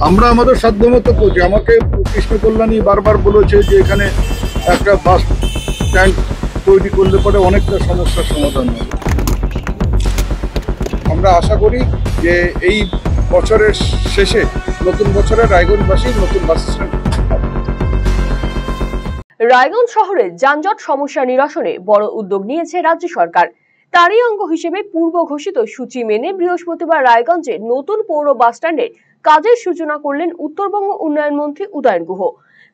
আমরা আমাদের সাধ্যমতো করছি। আমাকে কৃষ্ণ কল্যাণী বারবার বলেছে যে এখানে একটা বাস স্ট্যান্ড তৈরি করলে পরে অনেকটা সমস্যার সমাধান হবে। আমরা আশা করি যে এই বছরের শেষে নতুন বছরে রায়গঞ্জবাসীর নতুন বাস স্ট্যান্ড। রায়গঞ্জ শহরে যানজট সমস্যা নিরসনে বড় উদ্যোগ নিয়েছে রাজ্য সরকার। তারই অঙ্গ হিসেবে পূর্ব ঘোষিত সূচি মেনে বৃহস্পতিবার রায়গঞ্জে নতুন পৌর বাস স্ট্যান্ডের কাজের সূচনা করলেন উত্তরবঙ্গ উন্নয়ন মন্ত্রী উদয়ন গুহ।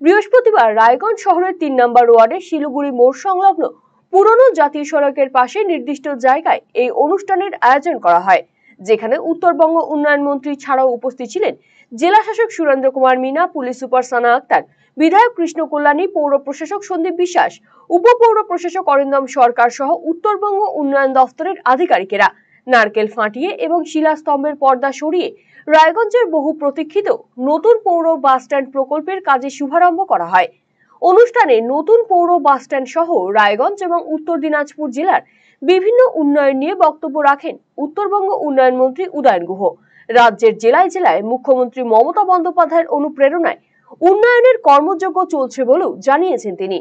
বৃহস্পতিবার রায়গঞ্জ শহরের ৩ নম্বর ওয়ার্ডের শিলিগুড়ি মোড় সংলগ্ন পুরনো জাতীয় সড়কের পাশে নির্দিষ্ট জায়গায় এই অনুষ্ঠানের আয়োজন করা হয়, যেখানে উত্তরবঙ্গ উন্নয়ন মন্ত্রী ছাড়াও উপস্থিত ছিলেন জেলা শাসক সুরেন্দ্র কুমার মিনা, পুলিশ সুপার সানা আক্তার, বিধায়ক কৃষ্ণ কল্যাণী, পৌর প্রশাসক সন্দীপ বিশ্বাস, উপপৌর প্রশাসক অরিন্দম সরকার সহ উত্তরবঙ্গ উন্নয়ন দফতরের আধিকারিকেরা। নারকেল ফাটিয়ে এবং শিলাস্তম্ভের পর্দা সরিয়ে রায়গঞ্জের বহু প্রতীক্ষিত নতুন পৌর বাস স্ট্যান্ড প্রকল্পের কাজে শুভারম্ভ করা হয়। অনুষ্ঠানে নতুন পৌর বাস স্ট্যান্ড সহ রায়গঞ্জ এবং উত্তর দিনাজপুর জেলার বিভিন্ন উন্নয়ন নিয়ে বক্তব্য রাখেন উত্তরবঙ্গ উন্নয়ন মন্ত্রী উদয়ন গুহ। রাজ্যের জেলায় জেলায় মুখ্যমন্ত্রী মমতা বন্দ্যোপাধ্যায়ের অনুপ্রেরণায় উন্নয়নের কর্মযজ্ঞ চলছে বলেও জানিয়েছেন তিনি।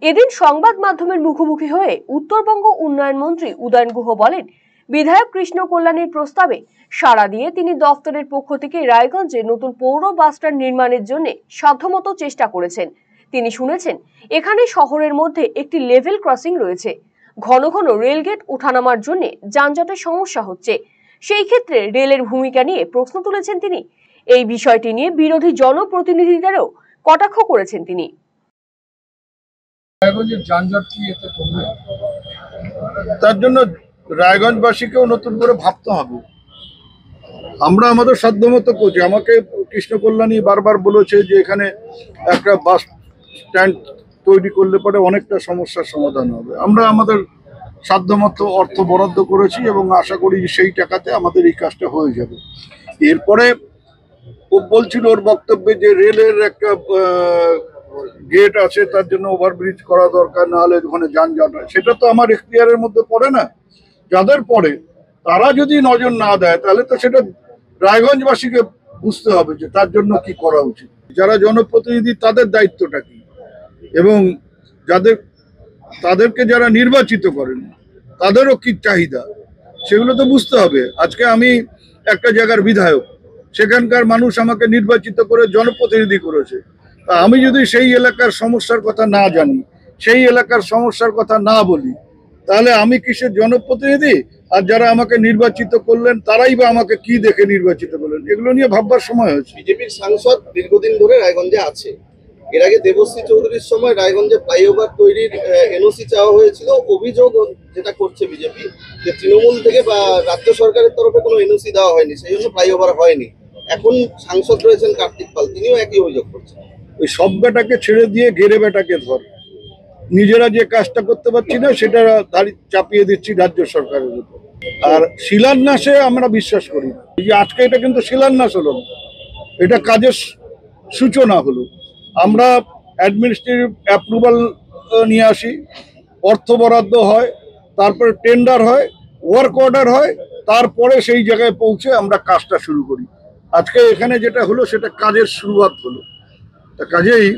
এদিন সংবাদ মাধ্যমের মুখোমুখি হয়ে উত্তরবঙ্গ উন্নয়ন মন্ত্রী উদয়ন গুহ বলেন, বিধায়ক কৃষ্ণ কল্যাণীর প্রস্তাবে সাড়া দিয়ে তিনি দফতরের পক্ষ থেকে রায়গঞ্জে নতুন পৌর বাস স্ট্যান্ড নির্মাণের জন্য সাধ্যমতো চেষ্টা করেছেন। তিনি শুনেছেন এখানে শহরের মধ্যে একটি লেভেল ক্রসিং রয়েছে, ঘন ঘন রেলগেট ওঠানামার জন্য যানজটের সমস্যা হচ্ছে। সেই ক্ষেত্রে রেলের ভূমিকা নিয়ে প্রশ্ন তুলেছেন তিনি। এই বিষয়টি নিয়ে বিরোধী জনপ্রতিনিধিদেরও কটাক্ষ করেছেন তিনি। তার জন্য রায়গঞ্জবাসীকেও নতুন করে ভাবতে হবে। আমরা আমাদের সাধ্যমতো করছি। আমাকে কৃষ্ণ কল্যাণী বারবার বলেছে যে এখানে একটা বাস স্ট্যান্ড তৈরি করলে পরে অনেকটা সমস্যার সমাধান হবে। আমরা আমাদের সাধ্যমতো অর্থ বরাদ্দ করেছি এবং আশা করি সেই টাকাতে আমাদের এই কাজটা হয়ে যাবে। এরপরে ও বলছিল ওর বক্তব্যে যে রেলের একটা গেট আছে, তার জন্য ওভারব্রিজ করা দরকার, না হলে ওখানে যানজট হয়। সেটা তো আমার এখতিয়ারের মধ্যে পড়ে না। যাদের পড়ে তারা যদি নজর না দেয় তাহলে তো সেটা রায়গঞ্জবাসীকে বুঝতে হবে যে তার জন্য কি করা উচিত। যারা জনপ্রতিনিধি তাদের দায়িত্বটা কি, এবং তাদেরকে যারা নির্বাচিত করেন তাদেরও কি চাহিদা সেগুলো তো বুঝতে হবে। আজকে আমি একটা জায়গার বিধায়ক, সেখানকার মানুষ আমাকে নির্বাচিত করে জনপ্রতিনিধি করেছে। তা আমি যদি সেই এলাকার সমস্যার কথা না জানি, সেই এলাকার সমস্যার কথা না বলি, তাহলে আমি কিসের জনপ্রতিনিধি? আর যারা আমাকে নির্বাচিত করলেন তারাই বা আমাকে কি দেখে নির্বাচিত করলেন? এগুলো নিয়ে ভাববার সময় হয়েছে। বিজেপির সাংসদ দীর্ঘদিন ধরে রায়গঞ্জে আছে। এর আগে দেবশ্রী চৌধুরীর সময় রায়গঞ্জে ফ্লাইওভার তৈরির এনওসি চাওয়া হয়েছিল। অভিযোগ যেটা করছে বিজেপি যে তৃণমূল থেকে বা রাজ্য সরকারের তরফে কোনো এনওসি দেওয়া হয়নি, সেই জন্য ফ্লাইওভার হয়নি। এখন সাংসদ রয়েছেন কার্তিক পাল, তিনিও একই অভিযোগ করছেন। ওই সব বেটাকে ছেড়ে দিয়ে গেরে বেটাকে ধর। নিজেরা যে কাজটা করতে পারছি না সেটা দাঁড়ি চাপিয়ে দিচ্ছি রাজ্য সরকারের উপর। আর শিলান্যাসে আমরা বিশ্বাস করি না। এই যে আজকে এটা কিন্তু শিলান্যাস হলো না, এটা কাজের সূচনা হলো। আমরা অ্যাডমিনিস্ট্রেটিভ অ্যাপ্রুভাল নিয়ে আসি, অর্থ বরাদ্দ হয়, তারপরে টেন্ডার হয়, ওয়ার্ক অর্ডার হয়, তারপরে সেই জায়গায় পৌঁছে আমরা কাজটা শুরু করি। আজকে এখানে যেটা হলো সেটা কাজের শুরুয়াত হলো। তা কাজেই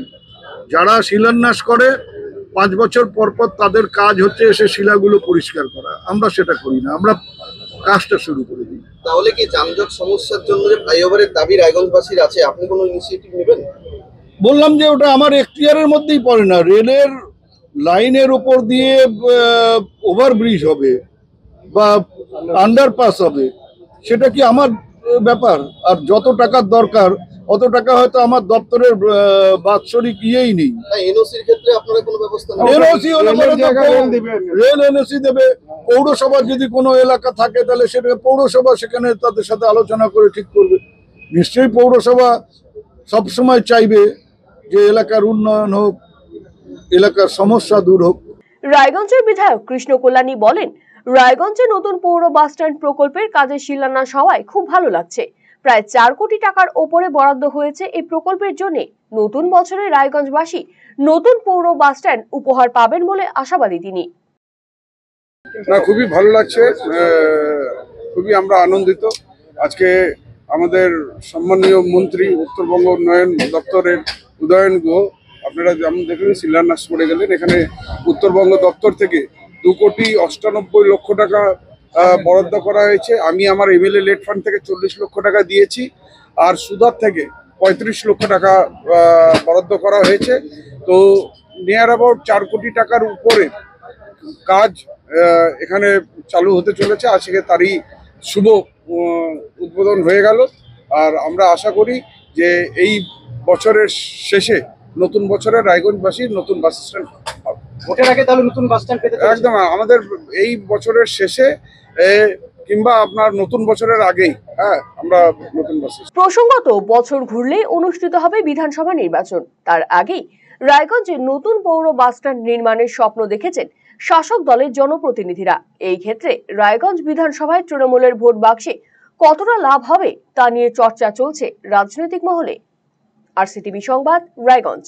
যারা শিলান্যাস করে 5 বছর পর পর তাদের কাজ হচ্ছে এসে শিলাগুলো পরিষ্কার করা। আমরা সেটা করি না, আমরা কাজটা শুরু করে দিই। তাহলে কি যানজট সমস্যার জন্য যে ফ্লাইওভারের দাবি রায়গঞ্জবাসীর আছে, আপনি কোনো ইনিশিয়েটিভ নেবেন? বললাম যে ওটা আমার এখতিয়ারের মধ্যেই পড়ে না। রেলের লাইনের উপর দিয়ে ওভারব্রিজ হবে বা আন্ডারপাস হবে, সেটা কি আমার ব্যাপার? আর যত টাকার দরকার অত টাকা হয়তো আমার দপ্তরের বাৎসরিক ইয়েই নেই। এনওসির ক্ষেত্রে আপনারা কোনো ব্যবস্থা নেবেন? এনওসি হলে রেল এনওসি দেবে। পৌরসভার যদি কোনো এলাকা থাকে তাহলে সেটা পৌরসভা সেখানে তাদের সাথে আলোচনা করে ঠিক করবে। নিশ্চয়ই পৌরসভা সবসময় চাইবে যে এলাকার উন্নয়ন হোক, এলাকার সমস্যা দূর হোক। রায়গঞ্জের বিধায়ক কৃষ্ণ কল্যাণী বলেন, রায়গঞ্জে নতুন পৌর বাস স্ট্যান্ড প্রকল্পের কাজের শিলান্যাস হওয়ায় খুব ভালো লাগছে। প্রায় 4 কোটি টাকার ওপরে বরাদ্দ হয়েছে এই প্রকল্পের জন্য। নতুন বছরে রায়গঞ্জবাসী নতুন পৌর বাস স্ট্যান্ড উপহার পাবেন বলে আশাবাদী তিনি। খুবই ভালো লাগছে, খুবই আমরা আনন্দিত। আজকে আমাদের সম্মানীয় মন্ত্রী উত্তরবঙ্গ উন্নয়ন দপ্তরের উদয়ন গুহ, আপনারা যেমন দেখলেন শিলান্যাস করে গেলেন। এখানে উত্তরবঙ্গ দপ্তর থেকে 2,98,00,000 টাকা বরাদ্দ করা হয়েছে। আমি আমার এমএলএ লেট ফান্ড থেকে 40 লক্ষ টাকা দিয়েছি, আর সুদার থেকে 35 লক্ষ টাকা বরাদ্দ করা হয়েছে। তো নিয়ার অ্যাবাউট 4 কোটি টাকার উপরে কাজ এখানে চালু হতে চলেছে। আজকে তারই শুভ উদ্বোধন হয়ে গেল। আর আমরা আশা করি যে এই বছরের শেষে নতুন বছরে রায়গঞ্জবাসীর নতুন বাস স্ট্যান্ড ভোটের আগে তাহলে নতুন বাস স্ট্যান্ড পেতে চলেছে? একদম আমাদের এই বছরের শেষে কিংবা আপনার নতুন বছরের আগেই আমরা নতুন বাস স্ট্যান্ড। প্রসঙ্গত, বছর ঘুরলেই অনুষ্ঠিত হবে বিধানসভা নির্বাচন। তার আগেই রায়গঞ্জে নতুন পৌর বাসস্ট্যান্ড নির্মাণের স্বপ্ন দেখেছেন শাসক দলের জনপ্রতিনিধিরা। এই ক্ষেত্রে রায়গঞ্জ বিধানসভায় তৃণমূলের ভোট বাক্সে কতটা লাভ হবে তা নিয়ে চর্চা চলছে রাজনৈতিক মহলে। RCTV সংবাদ, রায়গঞ্জ।